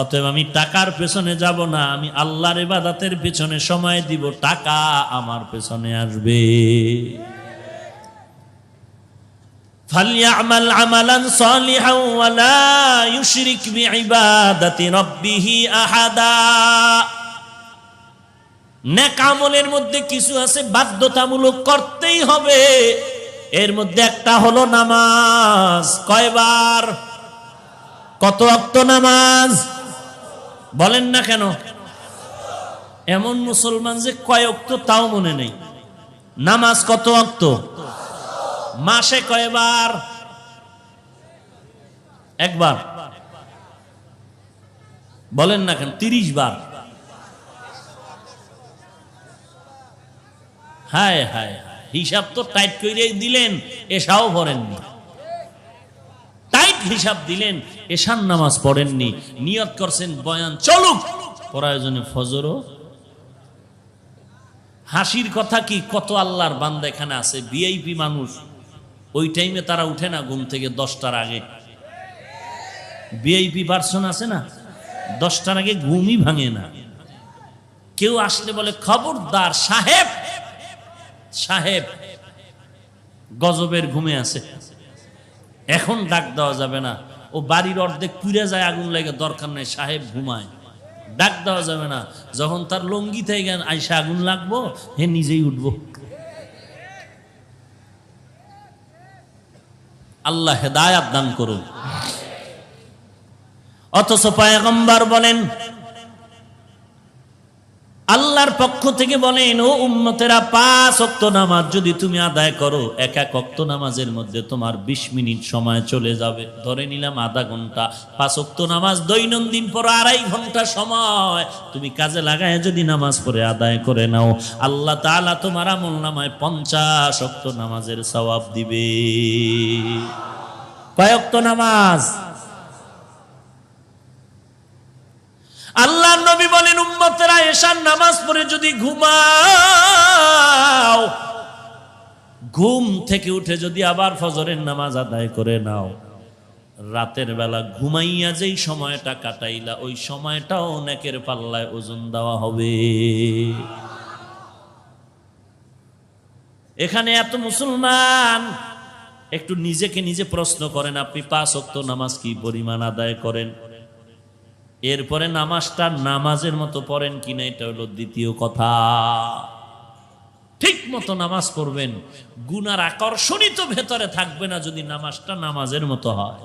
অতএব আমি টাকার পেছনে যাব না, আমি আল্লাহর ইবাদতের পেছনে সময় দিব, টাকা আমার পেছনে আসবে। ফালইআমাল আমালান সালিহান ওয়া লা ইউশরিক বিইবাদাতি রাব্বিহি আহাদা। নেক আমলের মধ্যে কিছু আছে বাধ্যতামূলক করতেই হবে, এর মধ্যে একটা হলো নামাজ। কয়বার? কত ওয়াক্ত নামাজ বলেন না কেন? এমন মুসলমান যে কয় ওয়াক্ত তাও মনে নেই। নামাজ কত ওয়াক্ত? মাসে কয়বার? একবার। বলেন না কেন? 30 বার। হায় হায়, হিসাব তো টাইট করে দিলেন, এশাও পড়েননি। টাইট হিসাব দিলেন, এশার নামাজ পড়েননি। নিয়ত করছেন বয়ান চলুক, প্রয়োজনে ফজরও। হাসির কথা কি, কত আল্লাহর বান্দা এখানে আছে ভিআইপি মানুষ, ওই টাইমে তারা উঠে না ঘুম থেকে 10টার আগে। ভিআইপি পার্সন আছে না, 10টার আগে ঘুমই ভাঙে না। কেউ আসলে বলে খবরদার সাহেব, সাহেব গজবের ঘুমে আছে, এখন ডাক দেওয়া যাবে না। ও বাড়ির অর্ধেক পুড়ে যায়, আগুন লাগে, দরকার নাই, সাহেব ঘুমায়, ডাক দেওয়া যাবে না। যখন তার লঙ্গি থেকে আইসা আগুন লাগবো, হে নিজেই উঠবো। আল্লাহ হেদায়াত দান করুন। অথচ পয়গম্বর বলেন, আল্লাহর পক্ষ থেকে বলেন, ও উম্মতেরা, 5 ওয়াক্ত নামাজ যদি তুমি আদায় করো, এক এক ওয়াক্ত নামাজের মধ্যে তোমার 20 মিনিট সময় চলে যাবে। ধরে নিলাম আধা ঘন্টা। 5 ওয়াক্ত নামাজ দৈনন্দিন পড়ো 2.5 ঘন্টা সময় তুমি কাজে লাগায় যদি নামাজ পড়ে আদায় করে নাও, আল্লাহ তাআলা তোমার আমলনামায় 50 ওয়াক্ত নামাজের সওয়াব দিবে। কয় ওয়াক্ত নামাজ? আল্লাহর নবী বলেন, উম্মতেরা, এশার নামাজ পড়ে যদি ঘুমাও, ঘুম থেকে উঠে যদি আবার ফজরের নামাজ আদায় করে নাও, রাতের বেলা ঘুমাইয়া যেই সময়টা কাটাইলা, ওই সময়টাও নেকের পাল্লায় ওজন দেওয়া হবে। এখানে এত মুসলমান, একটু নিজেকে নিজে প্রশ্ন করেন, আপনি 5 ওয়াক্ত নামাজ কি পরিমাণ আদায় করেন? এরপরে নামাজটা নামাজের মতো পড়েন কিনা, এটা হলো দ্বিতীয় কথা। ঠিক মতো নামাজ পড়বেন, গুনার আকর্ষণই তো ভেতরে থাকবে না যদি নামাজটা নামাজের মতো হয়।